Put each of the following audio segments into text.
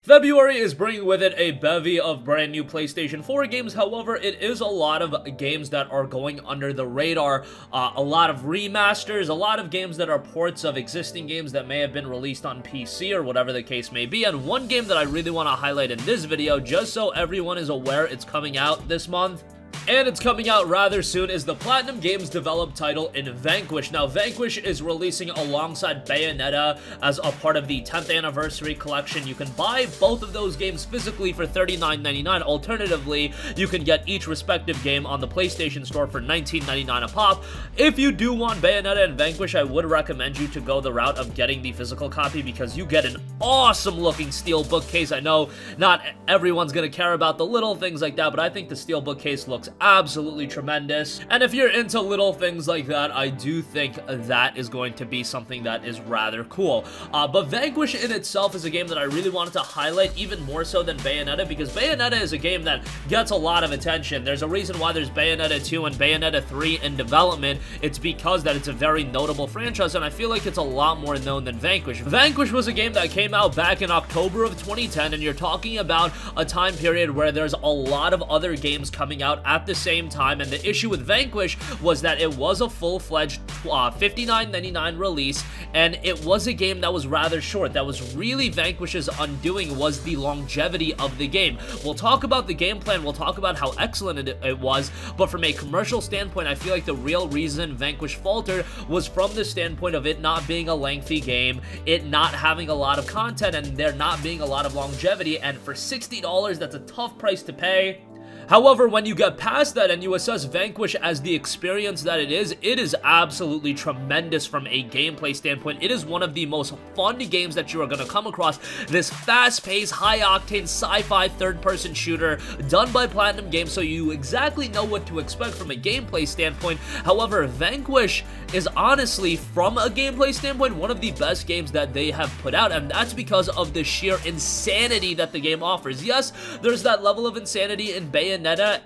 February is bringing with it a bevy of brand new PlayStation 4 games. However, it is a lot of games that are going under the radar, a lot of remasters, a lot of games that are ports of existing games that may have been released on PC or whatever the case may be. And one game that I really want to highlight in this video, just so everyone is aware it's coming out this month, and it's coming out rather soon, is the Platinum Games developed title in Vanquish. Now, Vanquish is releasing alongside Bayonetta as a part of the 10th anniversary collection. You can buy both of those games physically for $39.99. Alternatively, you can get each respective game on the PlayStation Store for $19.99 a pop. If you do want Bayonetta and Vanquish, I would recommend you to go the route of getting the physical copy because you get an awesome looking steel bookcase. I know not everyone's gonna care about the little things like that, but I think the steel bookcase looks absolutely tremendous. And if you're into little things like that, I do think that is going to be something that is rather cool. But Vanquish in itself is a game that I really wanted to highlight even more so than Bayonetta, because Bayonetta is a game that gets a lot of attention. There's a reason why there's Bayonetta 2 and Bayonetta 3 in development. It's because that it's a very notable franchise, and I feel like it's a lot more known than Vanquish. Vanquish was a game that came out back in October of 2010, and you're talking about a time period where there's a lot of other games coming out at the same time, and the issue with Vanquish was that it was a full-fledged $59.99 release, and it was a game that was rather short. That was really Vanquish's undoing, was the longevity of the game. We'll talk about the game plan, we'll talk about how excellent it was, but from a commercial standpoint, I feel like the real reason Vanquish faltered was from the standpoint of it not being a lengthy game, it not having a lot of content, and there not being a lot of longevity, and for $60, that's a tough price to pay. However, when you get past that and you assess Vanquish as the experience that it is absolutely tremendous from a gameplay standpoint. It is one of the most fun games that you are going to come across. This fast-paced, high-octane, sci-fi third-person shooter done by Platinum Games, so you exactly know what to expect from a gameplay standpoint. However, Vanquish is honestly, from a gameplay standpoint, one of the best games that they have put out, and that's because of the sheer insanity that the game offers. Yes, there's that level of insanity in Bayonetta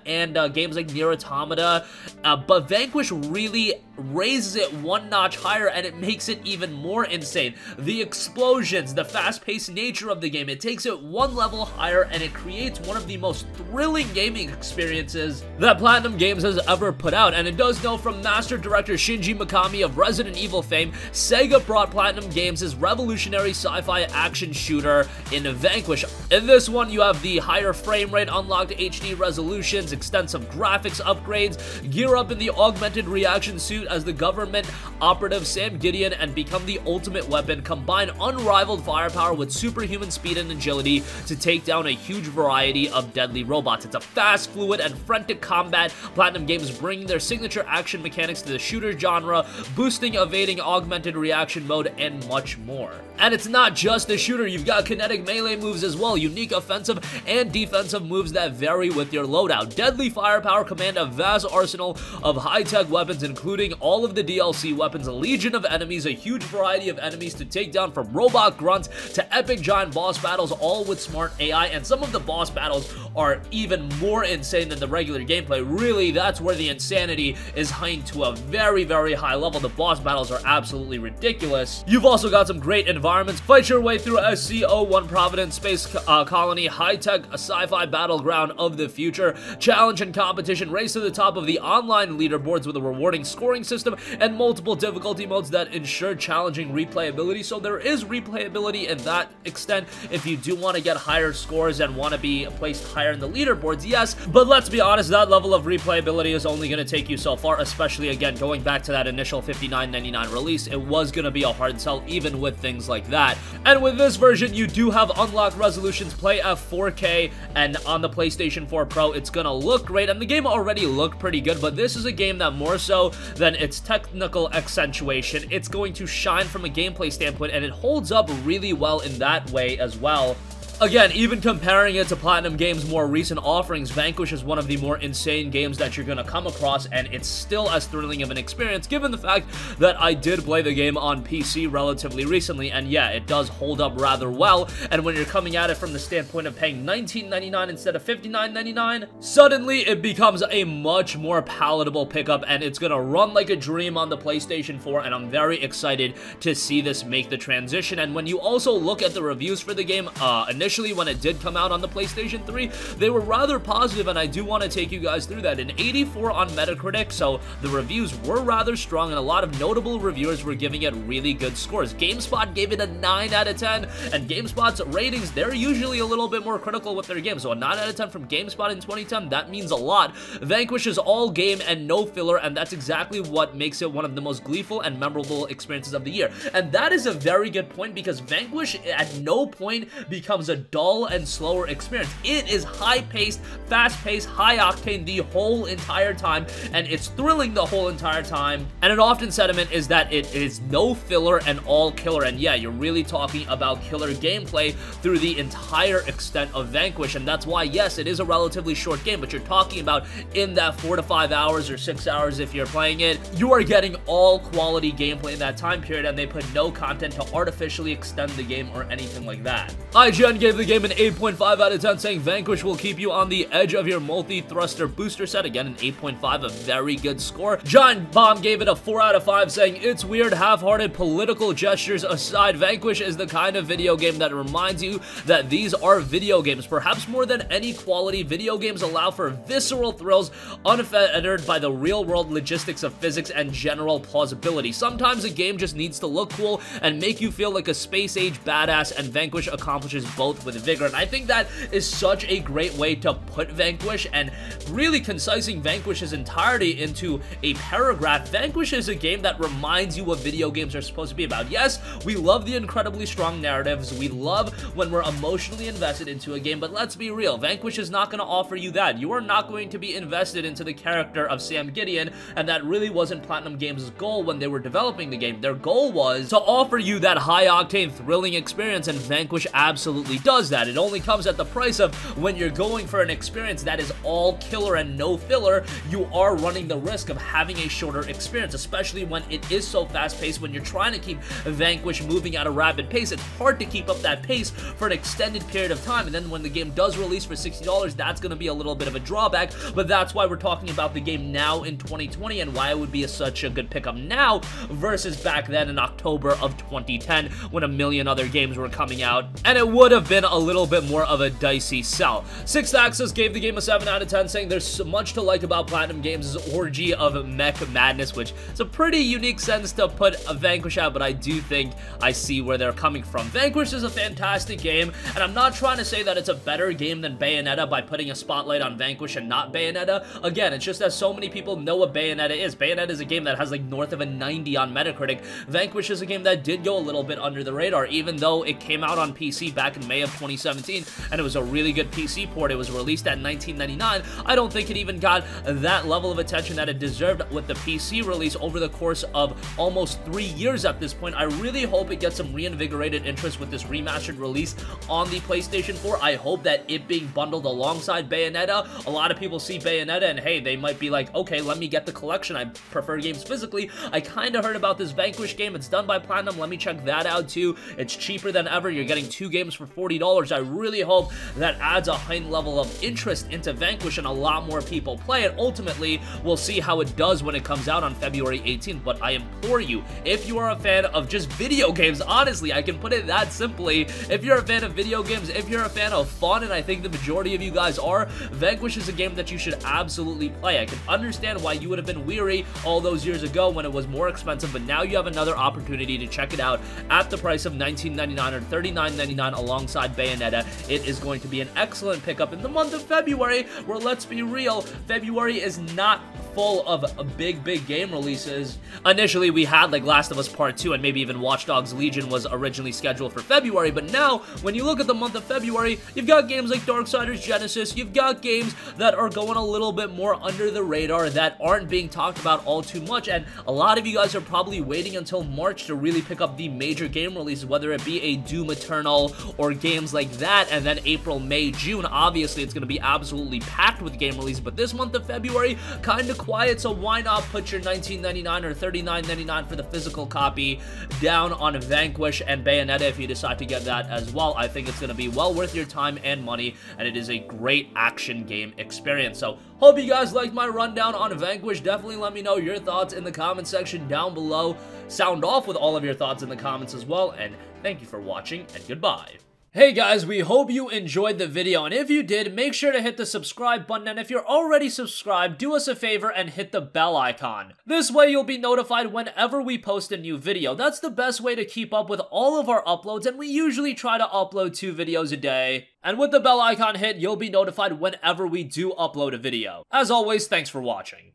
and games like Nier Automata, but Vanquish really raises it one notch higher, and it makes it even more insane. The explosions, the fast-paced nature of the game, it takes it one level higher, and it creates one of the most thrilling gaming experiences that Platinum Games has ever put out. And it does know from master director Shinji Mikami of Resident Evil fame, Sega brought Platinum Games' revolutionary sci-fi action shooter in Vanquish. In this one, you have the higher frame rate, unlocked HD resolutions, extensive graphics upgrades, gear up in the augmented reaction suit as the government operative Sam Gideon, and become the ultimate weapon. Combine unrivaled firepower with superhuman speed and agility to take down a huge variety of deadly robots. It's a fast, fluid, and frantic combat. Platinum Games bringing their signature action mechanics to the shooter genre, boosting, evading, augmented reaction mode, and much more. And it's not just a shooter, you've got kinetic melee moves as well, unique offensive and defensive moves that vary with your loadout. Deadly firepower, command a vast arsenal of high-tech weapons, including all of the DLC weapons, a legion of enemies, a huge variety of enemies to take down, from robot grunts to epic giant boss battles, all with smart AI, and some of the boss battles are even more insane than the regular gameplay. Really, that's where the insanity is heightened to a very, very high level. The boss battles are absolutely ridiculous. You've also got some great environments. Fight your way through SCO-1 Providence Space Colony, high-tech sci-fi battleground of the future. Challenge and competition, race to the top of the online leaderboards with a rewarding scoring system and multiple difficulty modes that ensure challenging replayability. So there is replayability in that extent if you do want to get higher scores and want to be placed higher in the leaderboards, yes, but let's be honest, that level of replayability is only going to take you so far, especially, again, going back to that initial $59.99 release. It was going to be a hard sell even with things like that. And with this version, you do have unlocked resolutions, play at 4K, and on the PlayStation 4 Pro, it's going to look great, and the game already looked pretty good, but this is a game that more so than its technical accentuation, it's going to shine from a gameplay standpoint, and it holds up really well in that way as well. Again, even comparing it to Platinum Games' more recent offerings, Vanquish is one of the more insane games that you're going to come across, and it's still as thrilling of an experience given the fact that I did play the game on PC relatively recently, and yeah, it does hold up rather well. And when you're coming at it from the standpoint of paying $19.99 instead of $59.99, suddenly it becomes a much more palatable pickup, and it's going to run like a dream on the PlayStation 4, and I'm very excited to see this make the transition. And when you also look at the reviews for the game, initially initially when it did come out on the PlayStation 3, they were rather positive, and I do want to take you guys through that. An 84 on Metacritic, so the reviews were rather strong, and a lot of notable reviewers were giving it really good scores. GameSpot gave it a 9 out of 10, and GameSpot's ratings, they're usually a little bit more critical with their games, so a 9 out of 10 from GameSpot in 2010, that means a lot. Vanquish is all game and no filler, and that's exactly what makes it one of the most gleeful and memorable experiences of the year. And that is a very good point, because Vanquish at no point becomes a dull and slower experience. It is high-paced, fast-paced, high-octane the whole entire time, and it's thrilling the whole entire time. And an often sentiment is that it is no filler and all killer, and yeah, you're really talking about killer gameplay through the entire extent of Vanquish, and that's why, yes, it is a relatively short game, but you're talking about in that 4 to 5 hours or 6 hours if you're playing it, you are getting all quality gameplay in that time period, and they put no content to artificially extend the game or anything like that. IGN gave the game an 8.5 out of 10, saying Vanquish will keep you on the edge of your multi-thruster booster set. Again, an 8.5, a very good score. Giant Bomb gave it a 4 out of 5, saying it's weird, half-hearted political gestures aside, Vanquish is the kind of video game that reminds you that these are video games. Perhaps more than any quality, video games allow for visceral thrills unfettered by the real-world logistics of physics and general plausibility. Sometimes a game just needs to look cool and make you feel like a space-age badass, and Vanquish accomplishes both with vigor. And I think that is such a great way to put Vanquish, and really concising Vanquish's entirety into a paragraph. Vanquish is a game that reminds you what video games are supposed to be about. Yes, we love the incredibly strong narratives, we love when we're emotionally invested into a game, but let's be real, Vanquish is not going to offer you that. You are not going to be invested into the character of Sam Gideon, and that really wasn't Platinum Games' goal when they were developing the game. Their goal was to offer you that high-octane, thrilling experience, and Vanquish absolutely does that. It only comes at the price of when you're going for an experience that is all killer and no filler, you are running the risk of having a shorter experience, especially when it is so fast-paced. When you're trying to keep Vanquish moving at a rapid pace, it's hard to keep up that pace for an extended period of time, and then when the game does release for $60, that's going to be a little bit of a drawback, but that's why we're talking about the game now in 2020, and why it would be such a good pickup now versus back then in October of 2010 when a million other games were coming out, and it would have been a little bit more of a dicey sell. Sixth Axis gave the game a 7 out of 10, saying there's so much to like about Platinum Games' orgy of mech madness, which is a pretty unique sense to put a Vanquish out, but I do think I see where they're coming from. Vanquish is a fantastic game, and I'm not trying to say that it's a better game than Bayonetta by putting a spotlight on Vanquish and not Bayonetta. Again, it's just that so many people know what Bayonetta is. Bayonetta is a game that has like north of a 90 on Metacritic. Vanquish is a game that did go a little bit under the radar, even though it came out on PC back in May of 2017, and it was a really good PC port. It was released at $19.99. I don't think it even got that level of attention that it deserved with the PC release over the course of almost 3 years at this point. I really hope it gets some reinvigorated interest with this remastered release on the PlayStation 4. I hope that it being bundled alongside Bayonetta, a lot of people see Bayonetta and hey, they might be like, okay, let me get the collection. I prefer games physically. I kind of heard about this Vanquish game. It's done by Platinum. Let me check that out too. It's cheaper than ever. You're getting 2 games for $40. I really hope that adds a heightened level of interest into Vanquish and a lot more people play it. Ultimately, we'll see how it does when it comes out on February 18th, but I implore you, if you are a fan of just video games, honestly, I can put it that simply, if you're a fan of video games, if you're a fan of fun, and I think the majority of you guys are, Vanquish is a game that you should absolutely play. I can understand why you would have been weary all those years ago when it was more expensive, but now you have another opportunity to check it out at the price of $19.99 or $39.99 alongside Bayonetta. It is going to be an excellent pickup in the month of February, where, let's be real, February is not full of big game releases. Initially, we had like Last of Us Part 2 and maybe even Watch Dogs Legion was originally scheduled for February, but now, when you look at the month of February, you've got games like Darksiders Genesis, you've got games that are going a little bit more under the radar that aren't being talked about all too much, and a lot of you guys are probably waiting until March to really pick up the major game releases, whether it be a Doom Eternal or games like that, and then April, May, June, obviously it's going to be absolutely packed with game releases, but this month of February, kind of quiet, so why not put your $19.99 or $39.99 for the physical copy down on Vanquish and Bayonetta if you decide to get that as well. I think it's going to be well worth your time and money, and it is a great action game experience. So, hope you guys liked my rundown on Vanquish. Definitely let me know your thoughts in the comment section down below. Sound off with all of your thoughts in the comments as well, and thank you for watching, and goodbye. Hey guys, we hope you enjoyed the video, and if you did, make sure to hit the subscribe button, and if you're already subscribed, do us a favor and hit the bell icon. This way you'll be notified whenever we post a new video. That's the best way to keep up with all of our uploads, and we usually try to upload 2 videos a day. And with the bell icon hit, you'll be notified whenever we do upload a video. As always, thanks for watching.